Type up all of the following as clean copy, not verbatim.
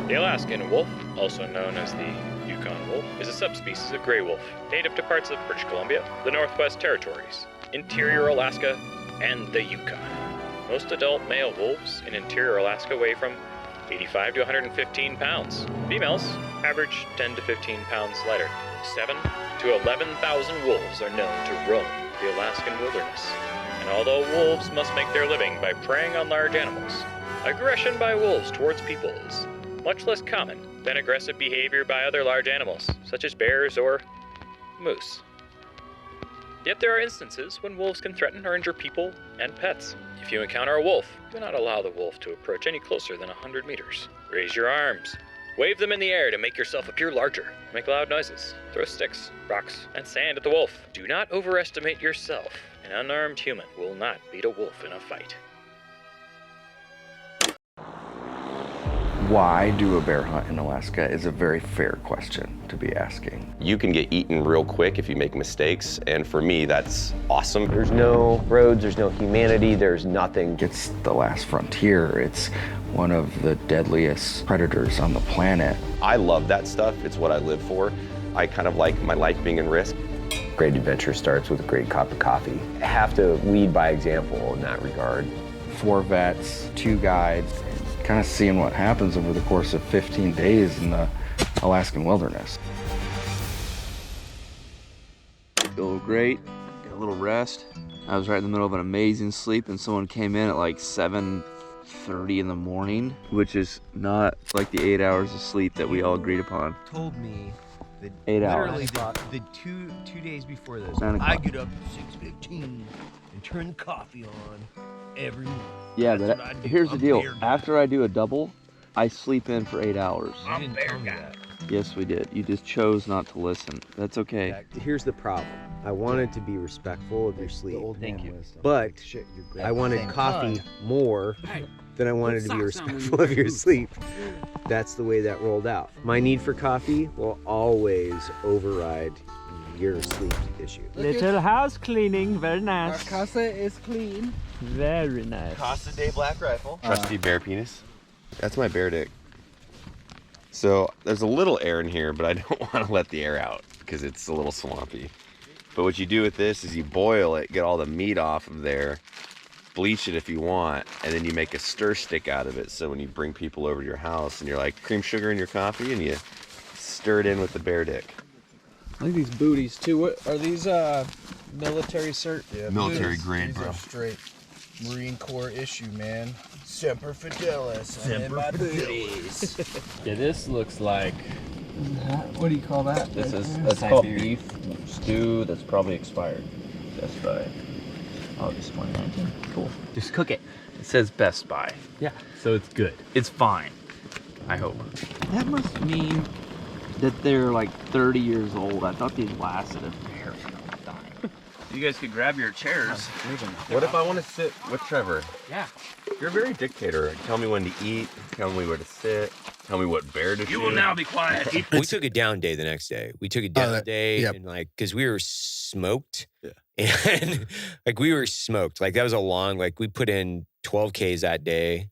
The Alaskan wolf, also known as the Yukon wolf, is a subspecies of gray wolf, native to parts of British Columbia, the Northwest Territories, interior Alaska, and the Yukon. Most adult male wolves in interior Alaska weigh from 85 to 115 pounds. Females average 10 to 15 pounds lighter. 7 to 11,000 wolves are known to roam the Alaskan wilderness. And although wolves must make their living by preying on large animals, aggression by wolves towards people is much less common than aggressive behavior by other large animals, such as bears or moose. Yet there are instances when wolves can threaten or injure people and pets. If you encounter a wolf, do not allow the wolf to approach any closer than 100 meters. Raise your arms. Wave them in the air to make yourself appear larger. Make loud noises. Throw sticks, rocks, and sand at the wolf. Do not overestimate yourself. An unarmed human will not beat a wolf in a fight. Why do a bear hunt in Alaska is a very fair question to be asking. You can get eaten real quick if you make mistakes, and for me, that's awesome. There's no roads, there's no humanity, there's nothing. It's the last frontier. It's one of the deadliest predators on the planet. I love that stuff. It's what I live for. I kind of like my life being in risk. Great adventure starts with a great cup of coffee. I have to lead by example in that regard. 4 vets, 2 guides, kind of seeing what happens over the course of 15 days in the Alaskan wilderness. Feel great, got a little rest. I was right in the middle of an amazing sleep and someone came in at like 7:30 in the morning, which is not like the 8 hours of sleep that we all agreed upon. Told me that 8 hours. literally the two days before this, 9 o'clock. I get up at 6:15 and turn the coffee on every morning. Yeah, That's but what I do. here's the I'm deal. bear guy. After I do a double, I sleep in for 8 hours. You didn't tell me that. Yes, we did. You just chose not to listen. That's okay. Here's the problem. I wanted to be respectful of your sleep. Thank you. But I wanted coffee more than I wanted to be respectful of your sleep. That's the way that rolled out. My need for coffee will always override your sleep issue. Little house cleaning, very nice. Our casa is clean. Very nice. Casa de Black Rifle. Trusty bear penis. That's my bear dick. So there's a little air in here, but I don't want to let the air out because it's a little swampy. But what you do with this is you boil it, get all the meat off of there, bleach it if you want, and then you make a stir stick out of it. So when you bring people over to your house and you're like, cream sugar in your coffee, and you stir it in with the bear dick. I like these booties too. What are these? Military cert? Yeah, Military these- grade, these bro. are straight Marine Corps issue, man. Semper Fidelis. Semper Fidelis. Yeah, this looks like What do you call that? that's called beef stew that's probably expired. Best Buy. August 2019. Cool. Just cook it. It says Best Buy. Yeah, so it's good. It's fine. I hope. That must mean that they're like 30 years old. I thought these lasted a very long time. You guys could grab your chairs. What if I want to sit with Trevor? Yeah. You're a very dictator. Tell me when to eat, tell me where to sit, tell me what bear to shoot. You will now be quiet. We took a down day the next day. We took a down day yep. and like, cause we were smoked. Yeah. And like we were smoked. Like that was a long, like we put in 12Ks that day,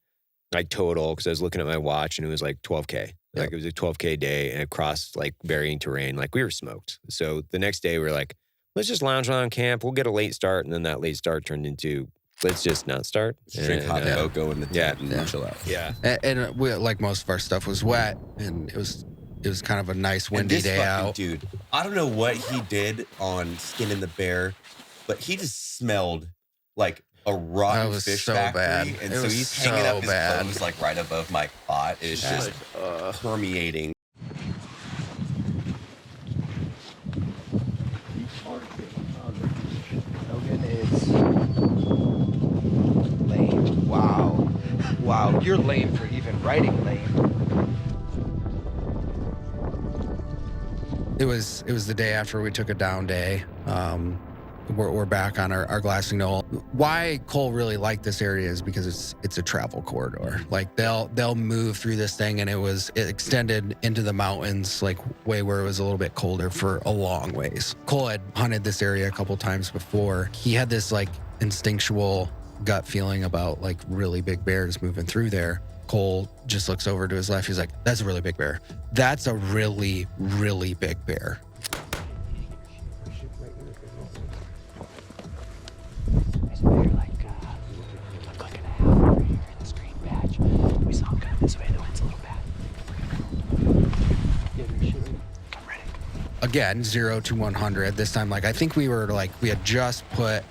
like total. Cause I was looking at my watch and it was like 12K. Like it was a 12K day and across like varying terrain. Like we were smoked. So the next day we were like, let's just lounge around camp. We'll get a late start. And then that late start turned into, let's just not start. Drink hot cocoa in the tent and chill out. Yeah. And we, like most of our stuff was wet, and it was kind of a nice windy day out. Dude, I don't know what he did on skinning the bear, but he just smelled like a rotten That was fish so factory. bad. And It so was he's hanging up so his bad. clothes like right above my cot. It's just permeating. Logan is lame. Wow. Wow, you're lame for even writing lame. It was the day after we took a down day. We're back on our glassing knoll. Why Cole really liked this area is because it's a travel corridor. Like they'll move through this thing, and it extended into the mountains, like way where it was a little bit colder for a long ways. Cole had hunted this area a couple times before. He had this like instinctual gut feeling about like really big bears moving through there. Cole just looks over to his left. He's like, that's a really big bear. That's a really, really big bear. There's a bear like, look like an Hafer right here in this green patch. We saw him coming this way. The wind's a little bad. I'm ready. Again, 0 to 100. This time, like, I think we were like, we had just put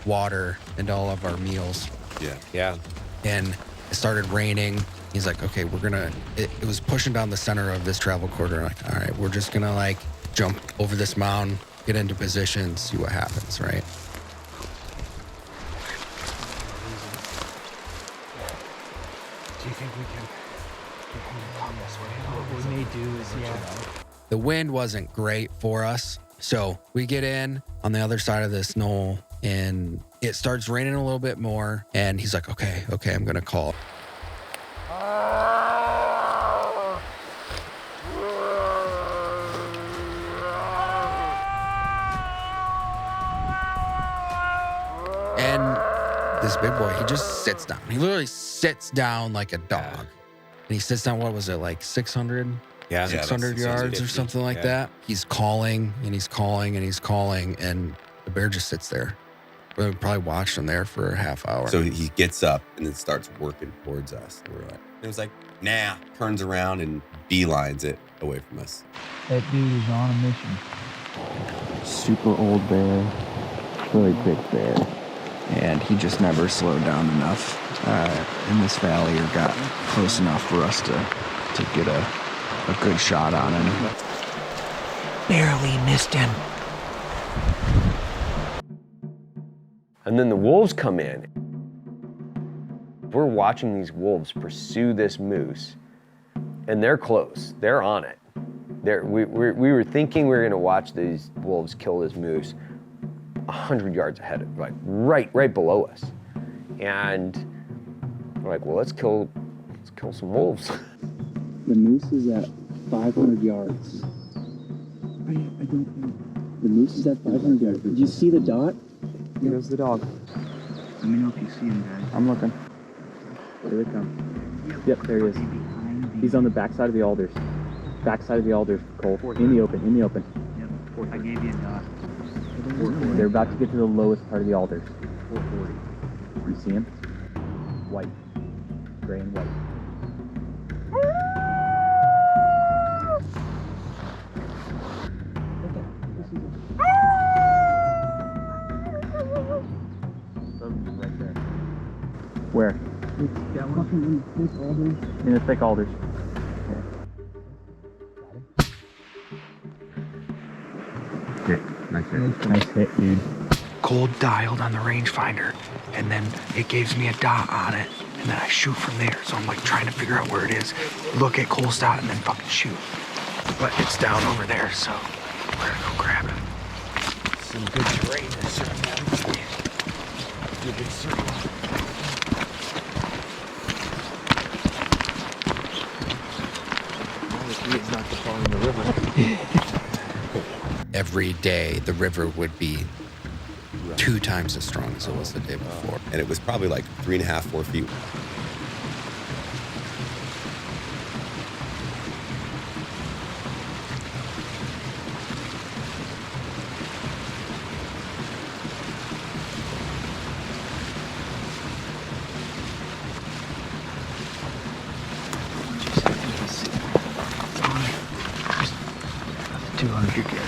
water into all of our meals. Yeah. And it started raining. He's like, okay, we're gonna, it was pushing down the center of this travel corridor. Like, all right, we're just gonna like jump over this mound, get into position, see what happens, right? Do you think we can come this way? What we may do is, The wind wasn't great for us. So we get in on the other side of this knoll and it starts raining a little bit more. And he's like, okay, I'm gonna call. And this big boy, he just sits down. He literally sits down like a dog. And he sits down, what was it, like 600? Yeah. 600 yards or something like that. He's calling and he's calling and he's calling, and the bear just sits there. We probably watched him there for a half hour. So he gets up and then starts working towards us. And we're like, it was like, nah, turns around and beelines it away from us. That dude is on a mission. Super old bear, really big bear. And he just never slowed down enough in this valley or got close enough for us to get a good shot on him. Barely missed him. And then the wolves come in. We're watching these wolves pursue this moose, and they're close. They're on it. We were thinking we were going to watch these wolves kill this moose 100 yards ahead of, like right below us. And we're like, well, let's kill some wolves. The moose is at 500 yards. I don't think. The moose is at 500 yards. Did you see the dot? Here's the dog. Let me know if you see him, guys. I'm looking. Here they come. Yep, there he is. He's on the backside of the alders. Backside of the alders, Cole. In the open. Yep. I gave you a dot. They're about to get to the lowest part of the alders. 440. You see him? White. Gray and white. Right there. Where? In the thick alders. Nice hit, dude. Cole dialed on the rangefinder, and then it gives me a dot on it, and then I shoot from there. So I'm like trying to figure out where it is, look at Cole's dot, and then fucking shoot. But it's down over there, so we're gonna go grab it. Some good terrain this right. Do a big circle. It's not falling in the river. Every day, the river would be 2 times as strong as it was the day before. And it was probably like 3.5, 4 feet. You're good.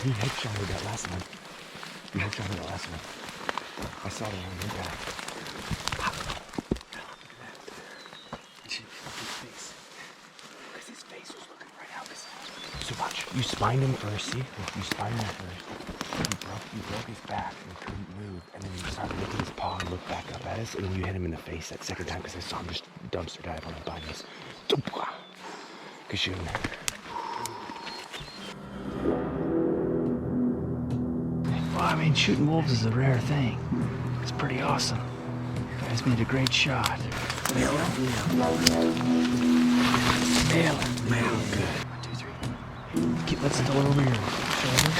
You headshotted that last one. I saw that on your back. Because his face was looking right out. So watch. You spined him first, see? You spined him first. You broke his back and he couldn't move. And then you started looking at his paw and looked back up status, and then you hit him in the face that second time because I saw him just dumpster dive on the bunnies. Good shooting. Well, I mean, shooting wolves is a rare thing. It's pretty awesome. You guys made a great shot. Nail it. Nail it. Nail it. Good. 1, 2, 3. Let's throw it over your shoulder.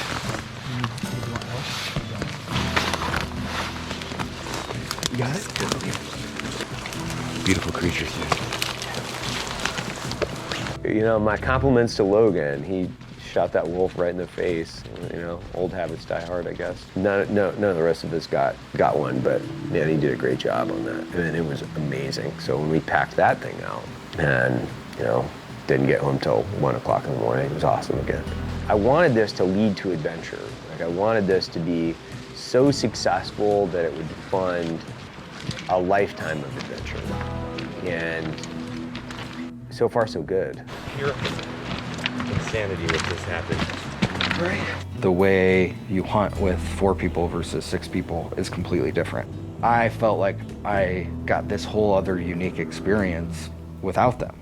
You got it? Good. Okay. Beautiful creatures. You know, my compliments to Logan. He shot that wolf right in the face. You know, old habits die hard, I guess. None of the rest of us got one, but man, he did a great job on that. And it was amazing. So when we packed that thing out and, you know, didn't get home till 1 o'clock in the morning, it was awesome again. I wanted this to lead to adventure. Like, I wanted this to be so successful that it would fund a lifetime of adventure. And so far, so good. Pure insanity with this happened. Right. The way you hunt with 4 people versus 6 people is completely different. I felt like I got this whole other unique experience without them.